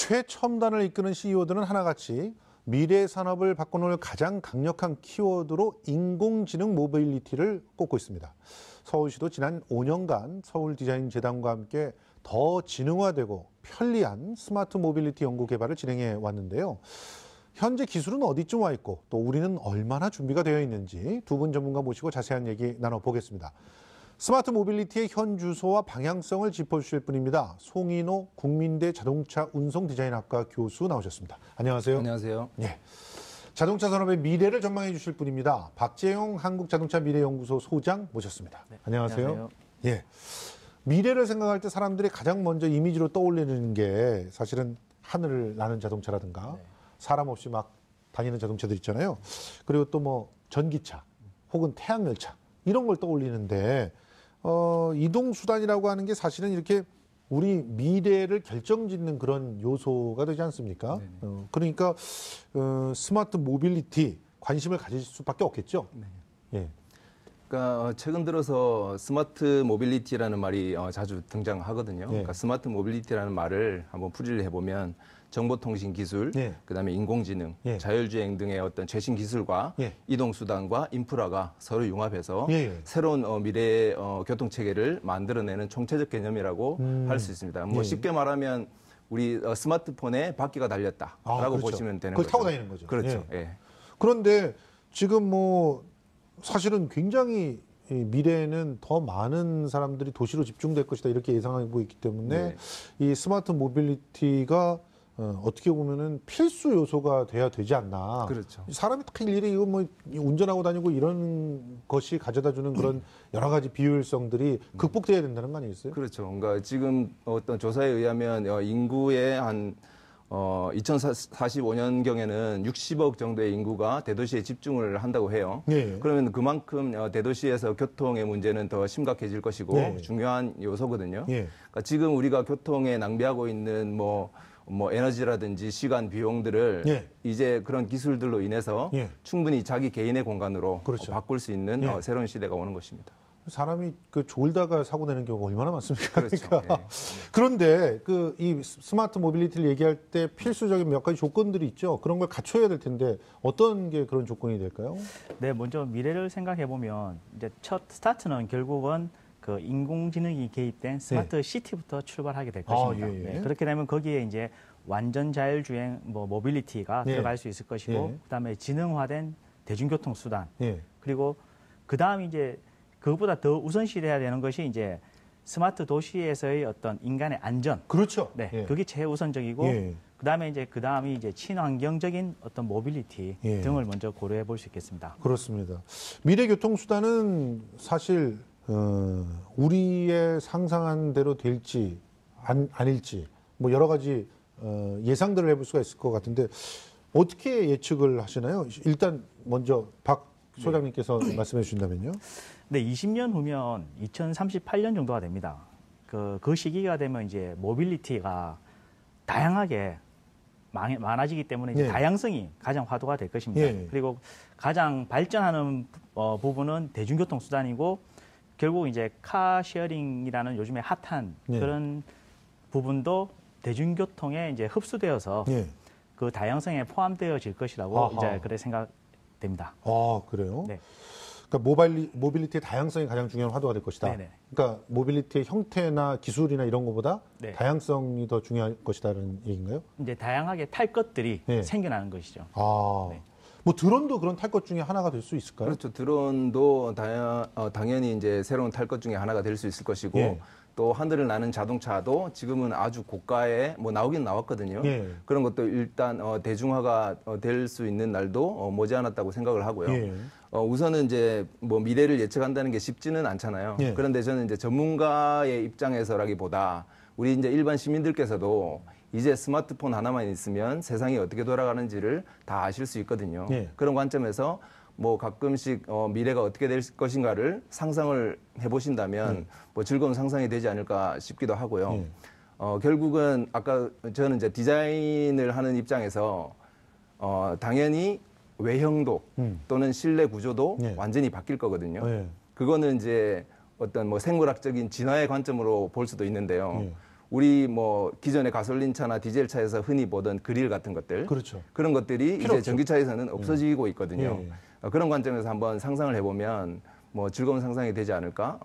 최첨단을 이끄는 CEO들은 하나같이 미래 산업을 바꿔놓을 가장 강력한 키워드로 인공지능 모빌리티를 꼽고 있습니다. 서울시도 지난 5년간 서울디자인재단과 함께 더 지능화되고 편리한 스마트 모빌리티 연구 개발을 진행해 왔는데요. 현재 기술은 어디쯤 와 있고 또 우리는 얼마나 준비가 되어 있는지 두 분 전문가 모시고 자세한 얘기 나눠보겠습니다. 스마트 모빌리티의 현 주소와 방향성을 짚어주실 분입니다. 송인호 국민대 자동차 운송 디자인학과 교수 나오셨습니다. 안녕하세요. 안녕하세요. 예. 자동차 산업의 미래를 전망해 주실 분입니다. 박재용 한국자동차 미래연구소 소장 모셨습니다. 네, 안녕하세요. 안녕하세요. 예. 미래를 생각할 때 사람들이 가장 먼저 이미지로 떠올리는 게 사실은 하늘을 나는 자동차라든가 네. 사람 없이 막 다니는 자동차들 있잖아요. 그리고 또 뭐 전기차 혹은 태양열차 이런 걸 떠올리는데 이동수단이라고 하는 게 사실은 이렇게 우리 미래를 결정짓는 그런 요소가 되지 않습니까? 그러니까 스마트 모빌리티 관심을 가질 수밖에 없겠죠. 네. 예. 그러니까 최근 들어서 스마트 모빌리티라는 말이 자주 등장하거든요. 그러니까 스마트 모빌리티라는 말을 한번 풀이를 해보면 정보통신 기술, 그다음에 인공지능, 자율주행 등의 어떤 최신 기술과 이동수단과 인프라가 서로 융합해서 새로운 미래의 교통체계를 만들어내는 총체적 개념이라고 할 수 있습니다. 뭐 쉽게 말하면 우리 스마트폰에 바퀴가 달렸다라고 그렇죠. 보시면 되는 그걸 거죠. 타고 다니는 거죠. 그렇죠. 그런데 지금 뭐 사실은 굉장히 미래에는 더 많은 사람들이 도시로 집중될 것이다 이렇게 예상하고 있기 때문에 이 스마트 모빌리티가 어떻게 보면은 필수 요소가 돼야 되지 않나. 그렇죠. 사람이 딱 일일이 이거 뭐 운전하고 다니고 이런 것이 가져다주는 그런 여러 가지 비효율성들이 극복돼야 된다는 거 아니겠어요? 그렇죠. 그러니까 지금 어떤 조사에 의하면 인구의 한 2045년경에는 60억 정도의 인구가 대도시에 집중을 한다고 해요. 그러면 그만큼 대도시에서 교통의 문제는 더 심각해질 것이고 중요한 요소거든요. 그러니까 지금 우리가 교통에 낭비하고 있는 뭐 에너지라든지 시간, 비용들을 이제 그런 기술들로 인해서 충분히 자기 개인의 공간으로 바꿀 수 있는 새로운 시대가 오는 것입니다. 사람이 그 졸다가 사고 내는 경우가 얼마나 많습니까? 그렇죠. 그러니까. 그런데 그 이 스마트 모빌리티를 얘기할 때 필수적인 몇 가지 조건들이 있죠. 그런 걸 갖춰야 될 텐데 어떤 게 그런 조건이 될까요? 네, 먼저 미래를 생각해 보면 이제 첫 스타트는 결국은 그 인공지능이 개입된 스마트 시티부터 출발하게 될 것입니다. 네, 그렇게 되면 거기에 이제 완전 자율주행 모빌리티가 들어갈 수 있을 것이고 그다음에 지능화된 대중교통 수단 그리고 그다음 이제 그것보다 더 우선시해야 되는 것이 이제 스마트 도시에서의 어떤 인간의 안전. 그렇죠. 네, 그게 최우선적이고 그다음에 그다음이 이제 친환경적인 어떤 모빌리티 등을 먼저 고려해 볼 수 있겠습니다. 그렇습니다. 미래 교통 수단은 사실 우리의 상상한 대로 될지 아닐지 뭐 여러 가지 예상들을 해볼 수가 있을 것 같은데 어떻게 예측을 하시나요? 일단 먼저 박 소장님께서 말씀해 주신다면요. 네, 20년 후면 2038년 정도가 됩니다. 그 시기가 되면 이제 모빌리티가 다양하게 많아지기 때문에 이제 다양성이 가장 화두가 될 것입니다. 그리고 가장 발전하는 부분은 대중교통 수단이고 결국 이제 카쉐어링이라는 요즘에 핫한 그런 부분도 대중교통에 이제 흡수되어서 그 다양성에 포함되어질 것이라고 이제 그래 생각됩니다. 아, 그래요? 네. 그러니까 모빌리티의 다양성이 가장 중요한 화두가 될 것이다. 그러니까 모빌리티의 형태나 기술이나 이런 것보다 다양성이 더 중요할 것이다라는 얘기인가요? 이제 다양하게 탈 것들이 생겨나는 것이죠. 뭐 드론도 그런 탈 것 중에 하나가 될 수 있을까요? 그렇죠. 드론도 당연히 이제 새로운 탈 것 중에 하나가 될 수 있을 것이고 또 하늘을 나는 자동차도 지금은 아주 고가에 뭐 나오긴 나왔거든요. 그런 것도 일단 대중화가 될 수 있는 날도 머지않았다고 생각을 하고요. 우선은 이제 뭐 미래를 예측한다는 게 쉽지는 않잖아요. 그런데 저는 이제 전문가의 입장에서라기보다 우리 이제 일반 시민들께서도 이제 스마트폰 하나만 있으면 세상이 어떻게 돌아가는지를 다 아실 수 있거든요. 그런 관점에서 뭐 가끔씩 미래가 어떻게 될 것인가를 상상을 해보신다면 뭐 즐거운 상상이 되지 않을까 싶기도 하고요. 결국은 아까 저는 이제 디자인을 하는 입장에서 당연히 외형도 또는 실내 구조도 완전히 바뀔 거거든요. 그거는 이제 어떤 뭐 생물학적인 진화의 관점으로 볼 수도 있는데요. 우리 뭐 기존의 가솔린 차나 디젤 차에서 흔히 보던 그릴 같은 것들, 그렇죠. 그런 것들이 이제 없죠. 전기차에서는 없어지고 있거든요. 예. 그런 관점에서 한번 상상을 해보면 뭐 즐거운 상상이 되지 않을까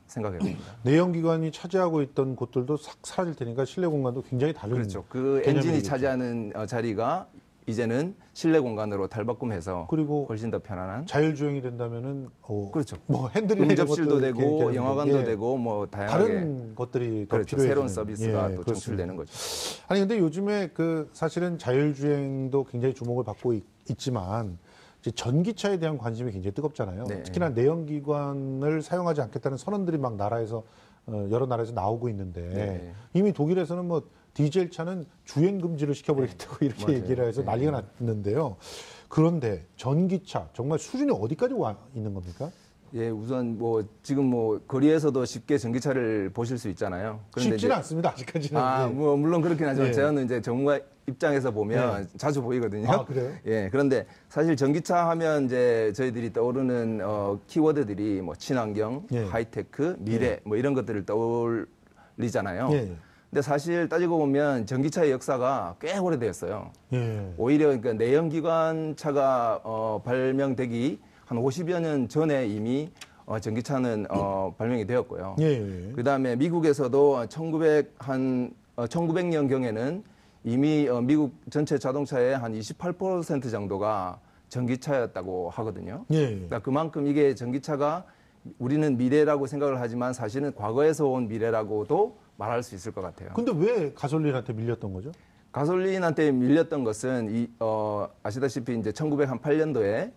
생각해 봅니다. 내연기관이 차지하고 있던 곳들도 싹 사라질 테니까 실내 공간도 굉장히 다른. 그렇죠. 그 엔진이 차지하는 자리가 이제는 실내 공간으로 탈바꿈해서 그리고 훨씬 더 편안한. 자율주행이 된다면은 그렇죠. 뭐 핸들이나 응접실도 이런 것도 되고 이렇게 영화관도 예. 되고 뭐 다양하게 다른 것들이 더 그렇죠. 필요해지는. 새로운 서비스가 예, 또 그렇습니다. 창출되는 거죠. 아니 근데 요즘에 그 사실은 자율주행도 굉장히 주목을 받고 있지만 이제 전기차에 대한 관심이 굉장히 뜨겁잖아요. 네. 특히나 내연기관을 사용하지 않겠다는 선언들이 막 나라에서 여러 나라에서 나오고 있는데 네. 이미 독일에서는 뭐 디젤 차는 주행 금지를 시켜버리겠다고 이렇게 맞아요. 얘기를 해서 난리가 났는데요. 그런데 전기차 정말 수준이 어디까지 와 있는 겁니까? 예, 우선 뭐 지금 뭐 거리에서도 쉽게 전기차를 보실 수 있잖아요. 쉽지는 이제 않습니다. 아직까지는. 아, 예. 뭐 물론 그렇긴 하지만 예. 저는 이제 전문가 입장에서 보면 자주 보이거든요. 아, 그래요? 예. 그런데 사실 전기차 하면 이제 저희들이 떠오르는 키워드들이 뭐 친환경, 예. 하이테크, 미래 뭐 이런 것들을 떠올리잖아요. 예. 근데 사실 따지고 보면 전기차의 역사가 꽤 오래되었어요. 예. 오히려 그러니까 내연기관 차가 발명되기 한 50여 년 전에 이미 전기차는 발명이 되었고요. 예. 그다음에 미국에서도 1900년 경에는 이미 미국 전체 자동차의 한 28% 정도가 전기차였다고 하거든요. 예. 그러니까 그만큼 이게 전기차가 우리는 미래라고 생각을 하지만 사실은 과거에서 온 미래라고도 말할 수 있을 것 같아요. 근데 왜 가솔린한테 밀렸던 거죠? 가솔린한테 밀렸던 것은 아시다시피 이제 1908년도에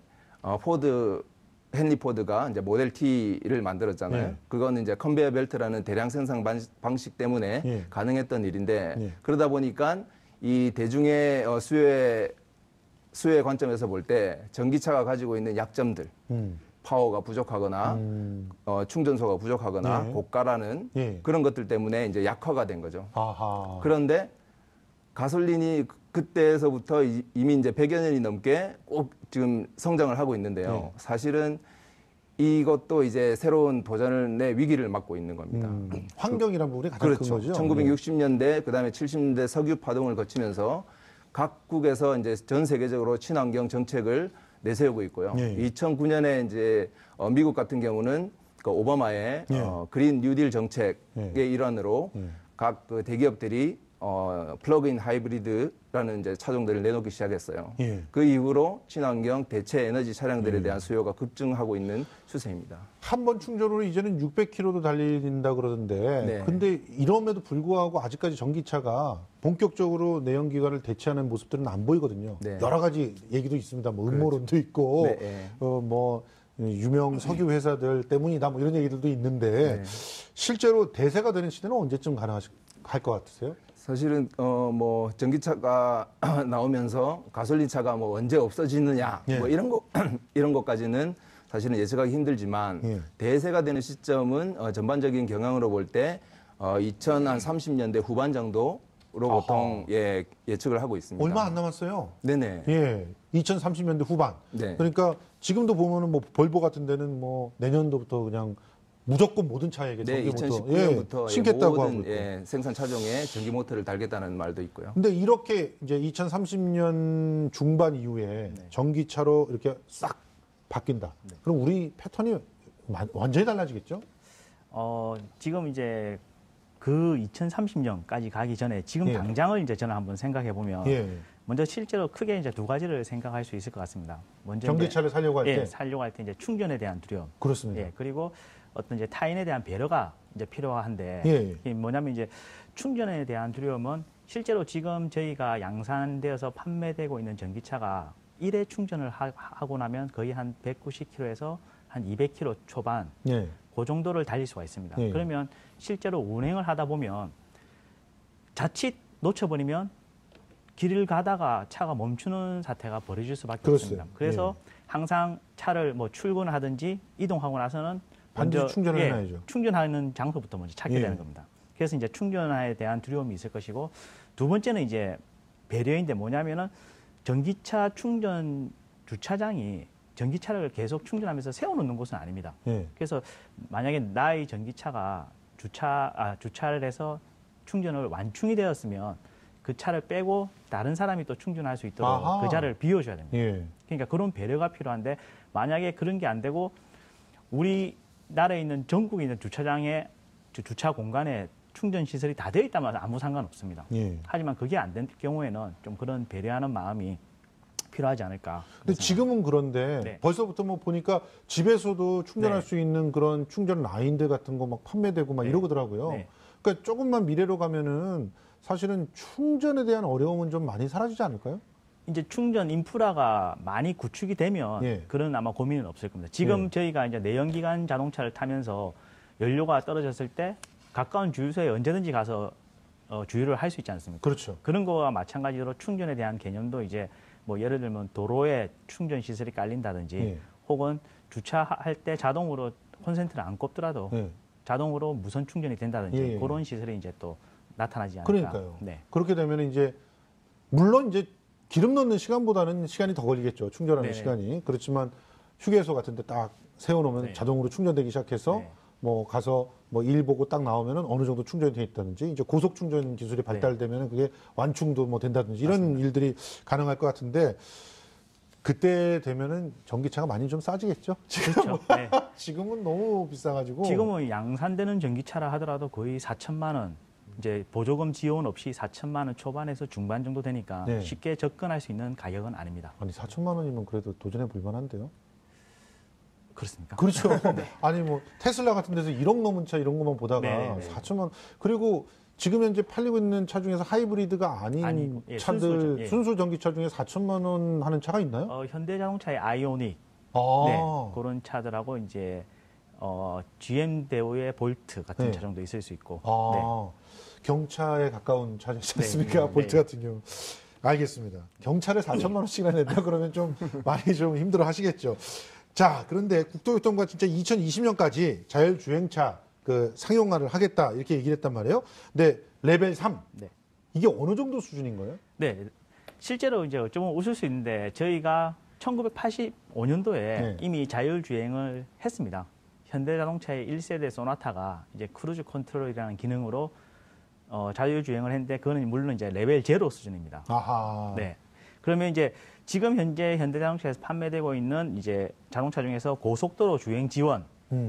헨리 포드가 이제 모델 T를 만들었잖아요. 예. 그거는 이제 컨베이어 벨트라는 대량 생산 방식 때문에 예. 가능했던 일인데 예. 그러다 보니까 이 대중의 수요의 관점에서 볼 때 전기차가 가지고 있는 약점들, 파워가 부족하거나 충전소가 부족하거나 예. 고가라는 예. 그런 것들 때문에 이제 약화가 된 거죠. 아하. 그런데 가솔린이 그때서부터 이미 이제 100여 년이 넘게 꼭 지금 성장을 하고 있는데요. 사실은 이것도 이제 새로운 도전의 위기를 맞고 있는 겁니다. 환경이란 부분이 가장 그렇죠. 큰 거죠. 1960년대 그다음에 70년대 석유 파동을 거치면서 각국에서 이제 전 세계적으로 친환경 정책을 내세우고 있고요. 예. 2009년에 이제 미국 같은 경우는 그 오바마의 예. 그린 뉴딜 정책의 예. 일환으로 예. 각 그 대기업들이 플러그인 하이브리드라는 이제 차종들을 내놓기 시작했어요. 예. 그 이후로 친환경 대체 에너지 차량들에 대한 수요가 급증하고 있는 추세입니다. 한 번 충전으로 이제는 600km도 달린다 그러던데, 네. 근데 이럼에도 불구하고 아직까지 전기차가 본격적으로 내연기관을 대체하는 모습들은 안 보이거든요. 네. 여러 가지 얘기도 있습니다. 뭐 음모론도 있고, 네, 네. 뭐 유명 석유 회사들 때문이다, 뭐 이런 얘기들도 있는데 실제로 대세가 되는 시대는 언제쯤 가능할 것 같으세요? 사실은 뭐 전기차가 나오면서 가솔린 차가 뭐 언제 없어지느냐 예. 뭐 이런 거 이런 것까지는 사실은 예측하기 힘들지만 예. 대세가 되는 시점은 전반적인 경향으로 볼 때 2030년대 후반 정도로 보통 예측을 하고 있습니다. 얼마 안 남았어요. 네네. 예, 2030년대 후반. 네. 그러니까 지금도 보면은 뭐 볼보 같은 데는 뭐 내년도부터 그냥 무조건 모든 차에게 네, 전기 모터 2019년부터 신겠다고 하고 모든 있고. 생산 차종에 전기 모터를 달겠다는 말도 있고요. 근데 이렇게 이제 2030년 중반 이후에 전기차로 이렇게 싹 바뀐다. 그럼 우리 패턴이 완전히 달라지겠죠? 지금 이제 그 2030년까지 가기 전에 지금 예. 당장을 이제 저는 한번 생각해 보면 예. 먼저 실제로 크게 이제 두 가지를 생각할 수 있을 것 같습니다. 먼저 전기차를 살려고 할 때. 살려고 할 때 이제 충전에 대한 두려움. 그렇습니다. 예, 그리고 어떤 이제 타인에 대한 배려가 이제 필요한데 예. 이게 뭐냐면 이제 충전에 대한 두려움은 실제로 지금 저희가 양산되어서 판매되고 있는 전기차가 1회 충전을 하고 나면 거의 한 190km에서 한 200km 초반 예. 그 정도를 달릴 수가 있습니다. 예. 그러면 실제로 운행을 하다 보면 자칫 놓쳐버리면 길을 가다가 차가 멈추는 사태가 벌어질 수밖에 그렇습니다. 없습니다. 그래서 항상 차를 뭐 출근을 하든지 이동하고 나서는 반드시 먼저, 충전을 해놔야죠. 충전하는 장소부터 먼저 찾게 예. 되는 겁니다. 그래서 이제 충전에 대한 두려움이 있을 것이고 두 번째는 이제 배려인데 뭐냐면은 전기차 충전 주차장이 전기차를 계속 충전하면서 세워놓는 곳은 아닙니다. 예. 그래서 만약에 나의 전기차가 주차를 해서 충전을 완충이 되었으면 그 차를 빼고 다른 사람이 또 충전할 수 있도록 아하. 그 자리를 비워줘야 됩니다. 예. 그러니까 그런 배려가 필요한데 만약에 그런 게 안 되고 우리나라에 있는 전국에 있는 주차장에 주차 공간에 충전 시설이 다 되어 있다면 아무 상관없습니다. 예. 하지만 그게 안 된 경우에는 좀 그런 배려하는 마음이 필요하지 않을까. 근데 지금은 그런데 네. 벌써부터 뭐 보니까 집에서도 충전할 네. 수 있는 그런 충전 라인들 같은 거 막 판매되고 막 네. 이러더라고요. 네. 그러니까 조금만 미래로 가면은 사실은 충전에 대한 어려움은 좀 많이 사라지지 않을까요? 이제 충전 인프라가 많이 구축이 되면 예. 그런 아마 고민은 없을 겁니다. 지금 예. 저희가 이제 내연기관 자동차를 타면서 연료가 떨어졌을 때 가까운 주유소에 언제든지 가서 주유를 할 수 있지 않습니까? 그렇죠. 그런 거와 마찬가지로 충전에 대한 개념도 이제 뭐 예를 들면 도로에 충전 시설이 깔린다든지 예. 혹은 주차할 때 자동으로 콘센트를 안 꼽더라도 예. 자동으로 무선 충전이 된다든지 예, 예. 그런 시설이 이제 또 나타나지 않을까. 그러니까요. 네. 그렇게 되면 이제 물론 이제 기름 넣는 시간보다는 시간이 더 걸리겠죠. 충전하는 네네. 시간이. 그렇지만 휴게소 같은 데 딱 세워놓으면 네. 자동으로 충전되기 시작해서 네. 뭐 가서 뭐 일 보고 딱 나오면은 어느 정도 충전이 돼 있다든지 이제 고속 충전 기술이 발달되면은 그게 완충도 뭐 된다든지 이런 맞습니다. 일들이 가능할 것 같은데 그때 되면은 전기차가 많이 좀 싸지겠죠. 그렇죠. 네. 지금은 너무 비싸가지고. 지금은 양산되는 전기차라 하더라도 거의 4천만 원, 이제 보조금 지원 없이 4천만 원 초반에서 중반 정도 되니까 네. 쉽게 접근할 수 있는 가격은 아닙니다. 아니 4천만 원이면 그래도 도전해 볼 만한데요. 그렇습니까? 그렇죠. 아니 뭐 테슬라 같은 데서 1억 넘은 차 이런 것만 보다가 네, 네. 4천만 원. 그리고 지금 현재 팔리고 있는 차 중에서 하이브리드가 아닌 아니, 예, 차들 순수죠. 예. 순수 전기차 중에 4천만 원 하는 차가 있나요? 현대자동차의 아이오닉, 아. 네, 그런 차들하고 이제 GM 대우의 볼트 같은 네. 차종도 있을 수 있고. 아, 네. 경차에 가까운 차지 네, 않습니까? 네, 볼트 네. 같은 경우. 알겠습니다. 경차를 4천만 원씩이나 낸다 그러면 좀 많이 좀 힘들어 하시겠죠. 자, 그런데 국토교통부가 진짜 2020년까지 자율주행차 그 상용화를 하겠다 이렇게 얘기를 했단 말이에요. 근데 레벨 3 네. 이게 어느 정도 수준인 거예요? 네, 실제로 이제 어쩌면 웃을 수 있는데 저희가 1985년도에 네. 이미 자율주행을 했습니다. 현대자동차의 1세대 소나타가 이제 크루즈 컨트롤이라는 기능으로 자율주행을 했는데 그거는 물론 이제 레벨 제로 수준입니다. 아하. 네. 그러면 이제 지금 현재 현대자동차에서 판매되고 있는 이제 자동차 중에서 고속도로 주행 지원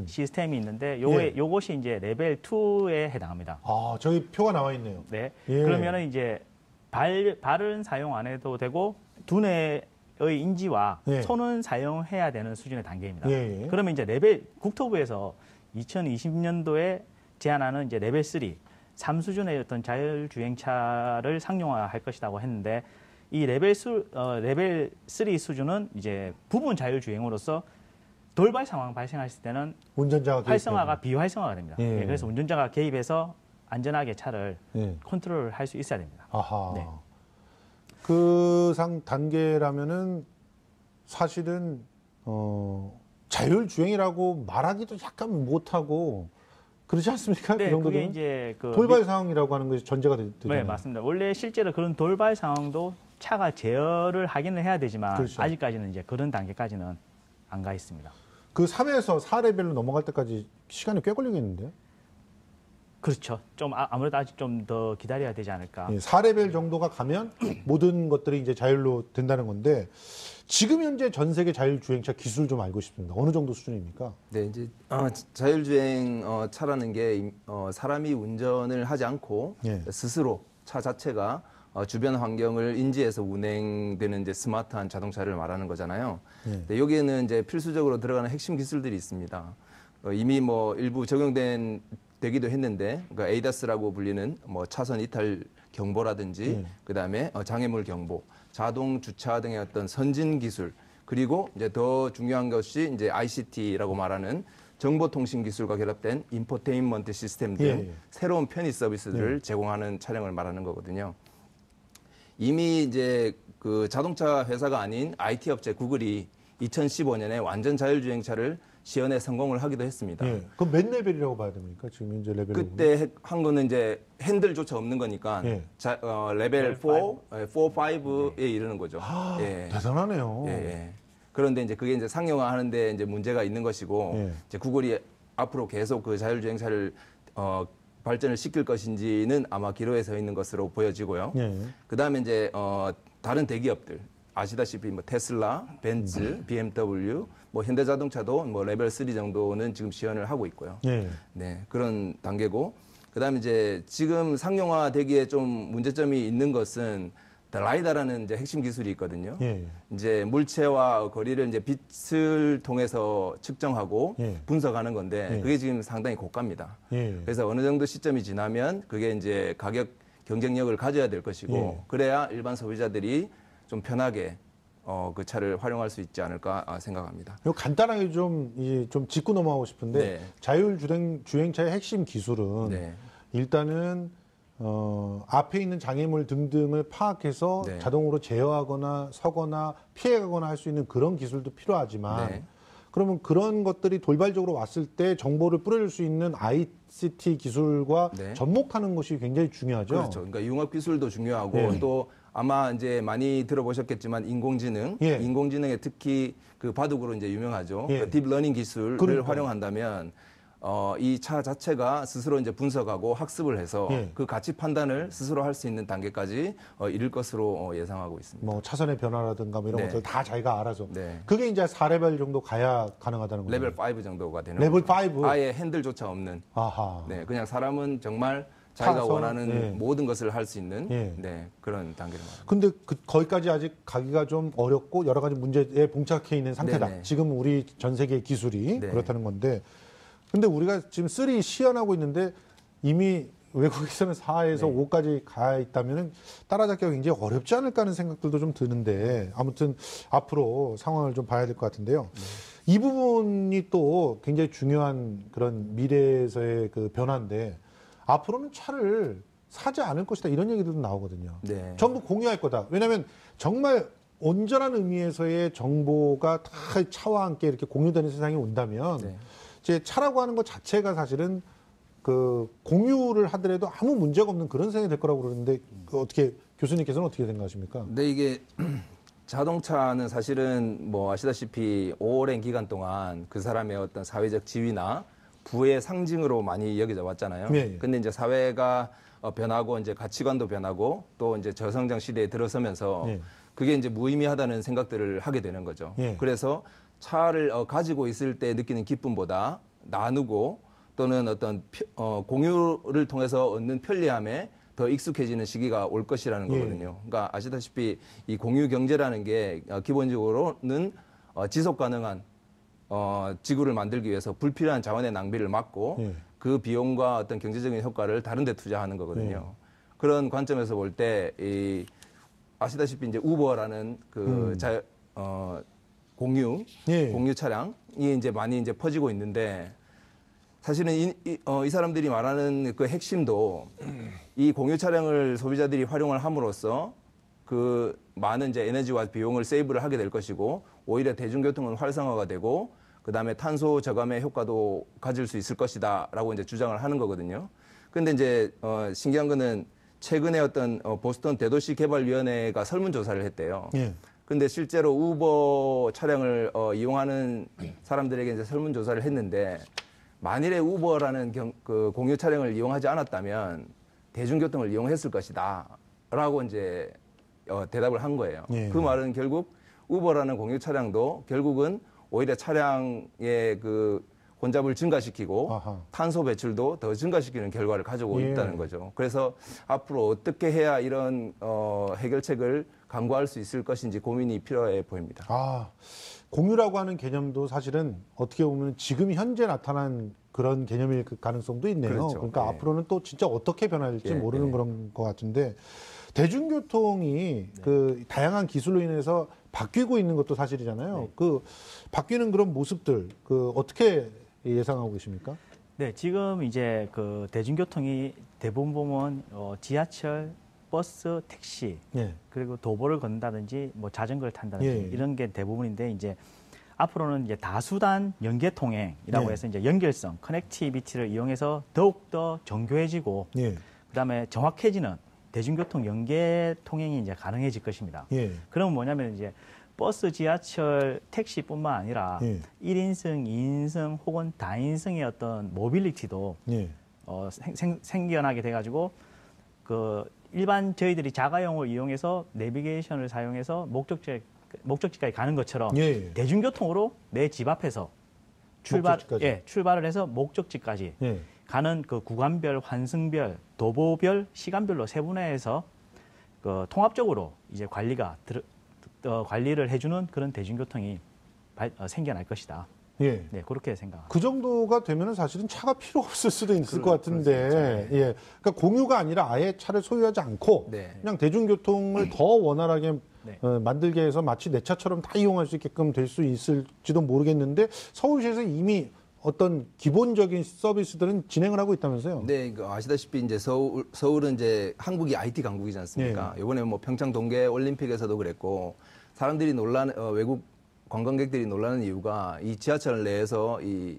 시스템이 있는데 요것이 이제 레벨 2에 해당합니다. 아, 저기 표가 나와 있네요. 네. 예. 그러면은 이제 발은 사용 안 해도 되고 두뇌의 인지와 예. 손은 사용해야 되는 수준의 단계입니다. 예, 예. 그러면 이제 국토부에서 2020년도에 제안하는 이제 레벨 3 수준의 어떤 자율주행차를 상용화할 것이라고 했는데 이 레벨 3 수준은 이제 부분 자율주행으로서 돌발 상황 발생했을 때는 운전자가 활성화가 비활성화가 됩니다. 예. 예, 그래서 운전자가 개입해서 안전하게 차를 예. 컨트롤을 할 수 있어야 됩니다. 아하. 네. 그 상 단계라면은 사실은 자율주행이라고 말하기도 약간 못하고 그렇지 않습니까? 네, 그 정도 그게 되면 이제 그 돌발 상황이라고 하는 것이 전제가 되잖아요. 네, 맞습니다. 원래 실제로 그런 돌발 상황도 차가 제어를 하기는 해야 되지만 그렇죠. 아직까지는 이제 그런 단계까지는 안 가 있습니다. 그 3에서 4레벨로 넘어갈 때까지 시간이 꽤 걸리겠는데요? 그렇죠. 좀 아무래도 아직 좀 더 기다려야 되지 않을까. 예, 4레벨 정도가 가면 모든 것들이 이제 자율로 된다는 건데 지금 현재 전 세계 자율주행차 기술 좀 알고 싶습니다. 어느 정도 수준입니까? 네, 이제 자율주행 차라는 게 사람이 운전을 하지 않고 예. 스스로 차 자체가 주변 환경을 인지해서 운행되는 이제 스마트한 자동차를 말하는 거잖아요. 예. 네, 여기에는 이제 필수적으로 들어가는 핵심 기술들이 있습니다. 이미 뭐 일부 되기도 했는데, 그러니까 ADAS라고 불리는 뭐 차선 이탈 경보라든지, 그다음에 장애물 경보, 자동 주차 등의 어떤 선진 기술, 그리고 이제 더 중요한 것이 이제 ICT라고 말하는 정보통신 기술과 결합된 인포테인먼트 시스템 등 새로운 편의 서비스를 제공하는 차량을 말하는 거거든요. 이미 이제 그 자동차 회사가 아닌 IT 업체 구글이 2015년에 완전 자율주행차를 시연에 성공을 하기도 했습니다. 예. 그럼 몇 레벨이라고 봐야 됩니까? 지금 현재 레벨. 그때 한 거는 이제 핸들조차 없는 거니까 예. 레벨 4, 5에 이르는 거죠. 아, 예. 대단하네요. 예, 예. 그런데 이제 그게 이제 상용화하는데 이제 문제가 있는 것이고 예. 이제 구글이 앞으로 계속 그 자율주행차를 발전을 시킬 것인지는 아마 기로에 서 있는 것으로 보여지고요. 예. 그다음에 이제 다른 대기업들 아시다시피 뭐 테슬라, 벤츠, BMW, 뭐 현대자동차도 뭐 레벨 3 정도는 지금 시연을 하고 있고요. 예. 네, 그런 단계고 그다음에 이제 지금 상용화 되기에 좀 문제점이 있는 것은 라이다라는 이제 핵심 기술이 있거든요. 예. 이제 물체와 거리를 이제 빛을 통해서 측정하고 예. 분석하는 건데 예. 그게 지금 상당히 고가입니다. 예. 그래서 어느 정도 시점이 지나면 그게 이제 가격 경쟁력을 가져야 될 것이고 예. 그래야 일반 소비자들이 좀 편하게 그 차를 활용할 수 있지 않을까 생각합니다. 이거 간단하게 좀 짚고 넘어가고 싶은데 네. 자율주행차의 핵심 기술은 네. 일단은 앞에 있는 장애물 등등을 파악해서 네. 자동으로 제어하거나 서거나 피해가거나 할 수 있는 그런 기술도 필요하지만 네. 그러면 그런 것들이 돌발적으로 왔을 때 정보를 뿌려줄 수 있는 ICT 기술과 네. 접목하는 것이 굉장히 중요하죠. 그렇죠. 그러니까 융합 기술도 중요하고 네. 또 아마 이제 많이 들어보셨겠지만 인공지능, 예. 인공지능에 특히 그 바둑으로 이제 유명하죠. 예. 그 딥러닝 기술을 그러니까요. 활용한다면 이 차 자체가 스스로 이제 분석하고 학습을 해서 예. 그 가치 판단을 스스로 할 수 있는 단계까지 이를 것으로 예상하고 있습니다. 뭐 차선의 변화라든가 뭐 이런 네. 것들 다 자기가 알아서 네. 그게 이제 4레벨 정도 가야 가능하다는 거죠. 레벨 5 정도가 되는 레벨 거죠. 5? 아예 핸들조차 없는. 아하. 네, 그냥 사람은 정말 자기가 타서, 원하는 예. 모든 것을 할 수 있는 예. 네, 그런 단계를 말합니다. 근데 거기까지 아직 가기가 좀 어렵고 여러 가지 문제에 봉착해 있는 상태다. 네네. 지금 우리 전 세계 기술이 네. 그렇다는 건데, 근데 우리가 지금 3 시연하고 있는데 이미 외국에서는 4에서 네. 5까지 가 있다면 따라잡기가 굉장히 어렵지 않을까 하는 생각들도 좀 드는데 아무튼 앞으로 상황을 좀 봐야 될 것 같은데요. 네. 이 부분이 또 굉장히 중요한 그런 미래에서의 그 변화인데 앞으로는 차를 사지 않을 것이다 이런 얘기들도 나오거든요. 네. 전부 공유할 거다. 왜냐하면 정말 온전한 의미에서의 정보가 다 차와 함께 이렇게 공유되는 세상이 온다면 네. 이제 차라고 하는 것 자체가 사실은 그 공유를 하더라도 아무 문제가 없는 그런 세상이 될 거라고 그러는데 그 어떻게 교수님께서는 어떻게 생각하십니까? 근데 이게 자동차는 사실은 뭐 아시다시피 오랜 기간 동안 그 사람의 어떤 사회적 지위나 부의 상징으로 많이 여겨져 왔잖아요. 네. 근데 이제 사회가 변하고 이제 가치관도 변하고 또 이제 저성장 시대에 들어서면서 네. 그게 이제 무의미하다는 생각들을 하게 되는 거죠. 네. 그래서 차를 가지고 있을 때 느끼는 기쁨보다 나누고 또는 어떤 공유를 통해서 얻는 편리함에 더 익숙해지는 시기가 올 것이라는 거거든요. 그러니까 아시다시피 이 공유 경제라는 게 기본적으로는 지속 가능한 지구를 만들기 위해서 불필요한 자원의 낭비를 막고 예. 그 비용과 어떤 경제적인 효과를 다른 데 투자하는 거거든요. 예. 그런 관점에서 볼 때 아시다시피 이제 우버라는 그 공유 예. 공유 차량이 이제 많이 이제 퍼지고 있는데 사실은 이 사람들이 말하는 그 핵심도 이 공유 차량을 소비자들이 활용을 함으로써 그 많은 이제 에너지와 비용을 세이브를 하게 될 것이고 오히려 대중교통은 활성화가 되고 그다음에 탄소 저감의 효과도 가질 수 있을 것이다라고 이제 주장을 하는 거거든요. 근데 이제 신기한 거는 최근에 어떤 보스턴 대도시 개발위원회가 설문조사를 했대요. 예. 근데 실제로 우버 차량을 이용하는 사람들에게 이제 설문조사를 했는데 만일에 우버라는 그 공유 차량을 이용하지 않았다면 대중교통을 이용했을 것이다라고 이제 대답을 한 거예요. 예. 그 말은 결국 우버라는 공유 차량도 결국은 오히려 차량의 그 혼잡을 증가시키고 아하. 탄소 배출도 더 증가시키는 결과를 가지고 예. 있다는 거죠. 그래서 앞으로 어떻게 해야 이런 해결책을 강구할 수 있을 것인지 고민이 필요해 보입니다. 아, 공유라고 하는 개념도 사실은 어떻게 보면 지금 현재 나타난 그런 개념일 가능성도 있네요. 그렇죠. 그러니까 네. 앞으로는 또 진짜 어떻게 변할지 예, 모르는 예. 그런 것 같은데 대중교통이 그 다양한 기술로 인해서 바뀌고 있는 것도 사실이잖아요. 네. 그 바뀌는 그런 모습들 그 어떻게 예상하고 계십니까? 네, 지금 이제 그 대중교통이 대부분 보면 지하철, 버스, 택시, 예. 그리고 도보를 걷는다든지 뭐 자전거를 탄다든지 예. 이런 게 대부분인데 이제 앞으로는 이제 다수단 연계 통행이라고 예. 해서 이제 연결성, 커넥티비티를 이용해서 더욱 더 정교해지고 예. 그다음에 정확해지는 대중교통 연계 통행이 이제 가능해질 것입니다. 예. 그러면 뭐냐면 이제 버스, 지하철, 택시뿐만 아니라 예. 1인승, 2인승 혹은 다인승의 어떤 모빌리티도 예. 생겨나게 돼가지고 그 일반 저희들이 자가용을 이용해서 내비게이션을 사용해서 목적지까지 가는 것처럼 예. 대중교통으로 내 집 앞에서 출발을 해서 목적지까지 예. 가는 그 구간별, 환승별, 도보별, 시간별로 세분화해서 그 통합적으로 이제 관리를 해주는 그런 대중교통이 생겨날 것이다. 예. 네, 그렇게 생각합니다. 그 정도가 되면은 사실은 차가 필요 없을 수도 있을 것 같은데, 예. 그러니까 공유가 아니라 아예 차를 소유하지 않고 네. 그냥 대중교통을 더 원활하게 네. 만들게 해서 마치 내 차처럼 다 이용할 수 있게끔 될 수 있을지도 모르겠는데 서울시에서 이미 어떤 기본적인 서비스들은 진행을 하고 있다면서요? 네, 아시다시피 이제 서울은 이제 한국이 IT 강국이지 않습니까? 이번에 뭐 평창 동계 올림픽에서도 그랬고 사람들이 외국 관광객들이 놀라는 이유가 이 지하철 내에서 이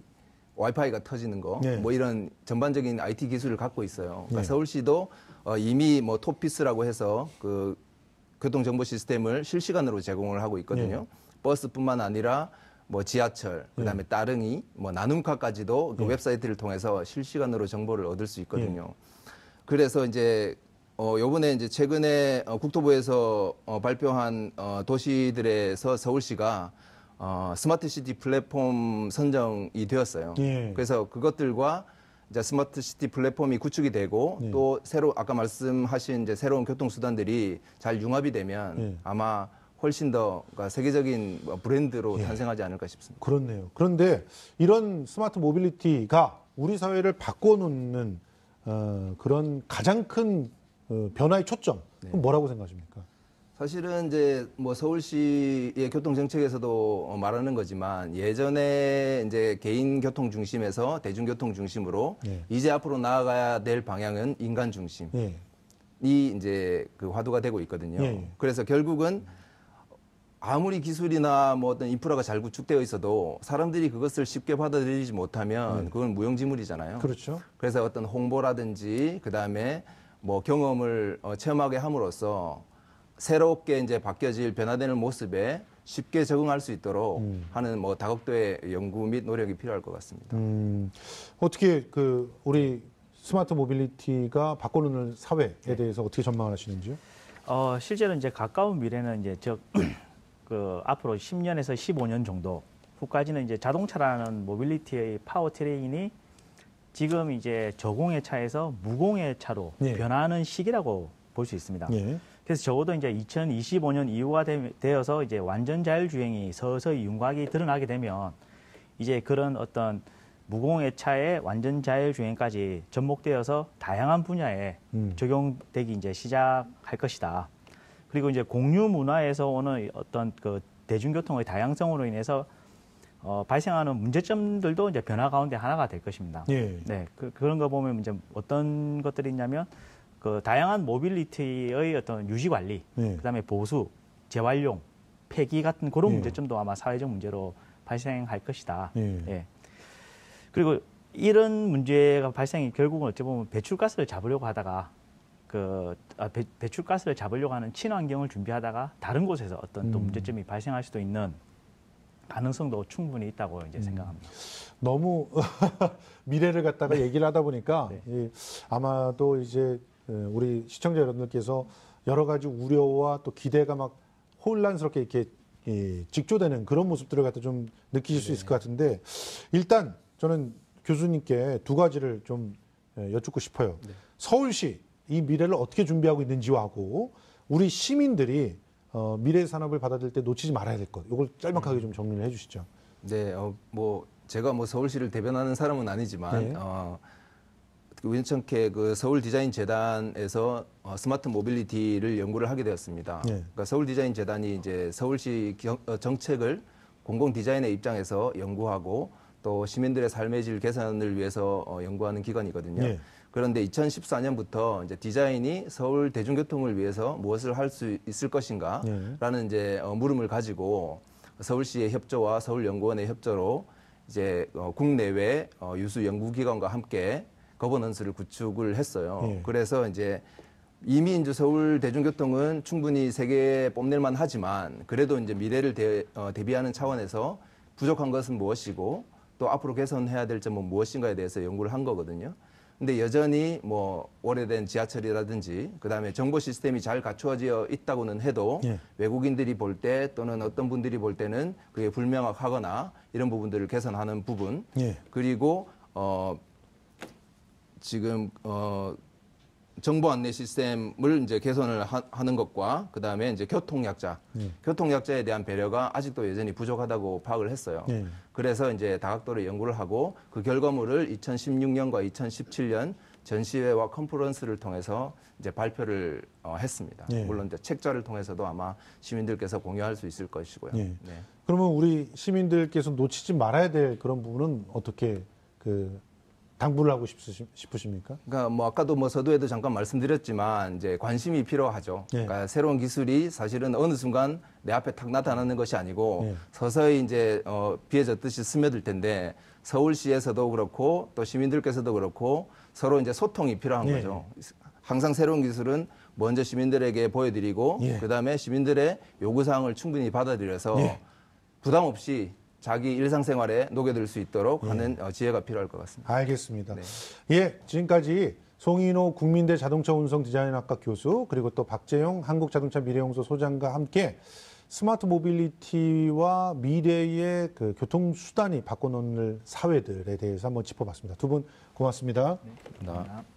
와이파이가 터지는 거, 뭐 이런 전반적인 IT 기술을 갖고 있어요. 그러니까 서울시도 이미 뭐 톱피스라고 해서 그 교통정보 시스템을 실시간으로 제공을 하고 있거든요. 버스뿐만 아니라 뭐 지하철, 그다음에 따릉이, 뭐 나눔카까지도 그 웹사이트를 통해서 실시간으로 정보를 얻을 수 있거든요. 그래서 이제 요번에 이제 최근에 국토부에서 발표한 도시들에서 서울시가 스마트 시티 플랫폼 선정이 되었어요. 그래서 그것들과 이제 스마트 시티 플랫폼이 구축이 되고 또 아까 말씀하신 이제 새로운 교통수단들이 잘 융합이 되면 아마 훨씬 더 세계적인 브랜드로 탄생하지 않을까 싶습니다. 그렇네요. 그런데 이런 스마트 모빌리티가 우리 사회를 바꿔놓는 그런 가장 큰 변화의 초점, 그럼 뭐라고 생각하십니까? 사실은 이제 뭐 서울시의 교통 정책에서도 말하는 거지만 예전에 이제 개인 교통 중심에서 대중교통 중심으로 이제 앞으로 나아가야 될 방향은 인간 중심이 이제 그 화두가 되고 있거든요. 그래서 결국은 아무리 기술이나 뭐 어떤 인프라가 잘 구축되어 있어도 사람들이 그것을 쉽게 받아들이지 못하면 그건 무용지물이잖아요. 그렇죠. 그래서 어떤 홍보라든지 그다음에 뭐 경험을 체험하게 함으로써 새롭게 이제 바뀌어질 변화되는 모습에 쉽게 적응할 수 있도록 하는 뭐 다각도의 연구 및 노력이 필요할 것 같습니다. 어떻게 우리 스마트 모빌리티가 바꿔놓는 사회에 대해서 어떻게 전망을 하시는지요? 실제로 이제 가까운 미래는 이제 앞으로 10년에서 15년 정도 후까지는 이제 자동차라는 모빌리티의 파워트레인이 지금 이제 저공해 차에서 무공해 차로 변하는 시기라고 볼 수 있습니다. 그래서 적어도 이제 2025년 이후가 되어서 이제 완전 자율주행이 서서히 윤곽이 드러나게 되면 이제 그런 어떤 무공해 차의 완전 자율주행까지 접목되어서 다양한 분야에 적용되기 이제 시작할 것이다. 그리고 이제 공유 문화에서 오는 어떤 그 대중교통의 다양성으로 인해서 발생하는 문제점들도 이제 변화 가운데 하나가 될 것입니다. 네, 그런 거 보면 이제 어떤 것들이 있냐면 그 다양한 모빌리티의 어떤 유지 관리, 그다음에 보수, 재활용, 폐기 같은 그런 문제점도 아마 사회적 문제로 발생할 것이다. 그리고 이런 문제가 발생이 결국은 어찌 보면 배출가스를 잡으려고 하다가 배출가스를 잡으려고 하는 친환경을 준비하다가 다른 곳에서 어떤 또 문제점이 발생할 수도 있는 가능성도 충분히 있다고 이제 생각합니다. 너무 미래를 갖다가 얘기를 하다 보니까 아마도 이제 우리 시청자 여러분들께서 여러 가지 우려와 또 기대가 막 혼란스럽게 이렇게 직조되는 그런 모습들을 갖다 좀 느끼실 수 있을 것 같은데 일단 저는 교수님께 두 가지를 좀 여쭙고 싶어요. 서울시 이 미래를 어떻게 준비하고 있는지와 하고 우리 시민들이 미래 산업을 받아들일 때 놓치지 말아야 될 것. 이걸 짤막하게 좀 정리를 해주시죠. 네, 뭐 제가 뭐 서울시를 대변하는 사람은 아니지만 우연찮게 그 서울 디자인 재단에서 스마트 모빌리티를 연구를 하게 되었습니다. 그러니까 서울 디자인 재단이 이제 서울시 정책을 공공 디자인의 입장에서 연구하고 또 시민들의 삶의 질 개선을 위해서 연구하는 기관이거든요. 그런데 2014년부터 이제 디자인이 서울 대중교통을 위해서 무엇을 할 수 있을 것인가라는 이제 물음을 가지고 서울시의 협조와 서울연구원의 협조로 이제 국내외 유수 연구기관과 함께 거버넌스를 구축을 했어요. 그래서 이제 이미 이제 서울 대중교통은 충분히 세계에 뽐낼만 하지만 그래도 이제 미래를 대비하는 차원에서 부족한 것은 무엇이고 또 앞으로 개선해야 될 점은 무엇인가에 대해서 연구를 한 거거든요. 근데 여전히 뭐 오래된 지하철이라든지 그다음에 정보 시스템이 잘 갖추어져 있다고는 해도 예. 외국인들이 볼 때 또는 어떤 분들이 볼 때는 그게 불명확하거나 이런 부분들을 개선하는 부분 예. 그리고 지금 정보 안내 시스템을 이제 개선을 하는 것과 그다음에 이제 교통약자, 교통약자에 대한 배려가 아직도 여전히 부족하다고 파악을 했어요. 그래서 이제 다각도로 연구를 하고 그 결과물을 2016년과 2017년 전시회와 컨퍼런스를 통해서 이제 발표를 했습니다. 물론 이제 책자를 통해서도 아마 시민들께서 공유할 수 있을 것이고요. 네. 그러면 우리 시민들께서 놓치지 말아야 될 그런 부분은 어떻게 당부를 하고 싶으십니까? 그러니까 뭐 아까도 뭐 서두에도 잠깐 말씀드렸지만 이제 관심이 필요하죠. 그러니까 새로운 기술이 사실은 어느 순간 내 앞에 탁 나타나는 것이 아니고 서서히 이제 비에 젖듯이 스며들 텐데 서울시에서도 그렇고 또 시민들께서도 그렇고 서로 이제 소통이 필요한 거죠. 항상 새로운 기술은 먼저 시민들에게 보여드리고 그다음에 시민들의 요구사항을 충분히 받아들여서 부담 없이 자기 일상생활에 녹여들 수 있도록 하는 지혜가 필요할 것 같습니다. 알겠습니다. 예, 지금까지 송인호 국민대 자동차 운송 디자인학과 교수 그리고 또 박재용 한국자동차 미래연구소 소장과 함께 스마트 모빌리티와 미래의 교통수단이 바꿔놓는 사회들에 대해서 한번 짚어봤습니다. 두 분 고맙습니다. 감사합니다.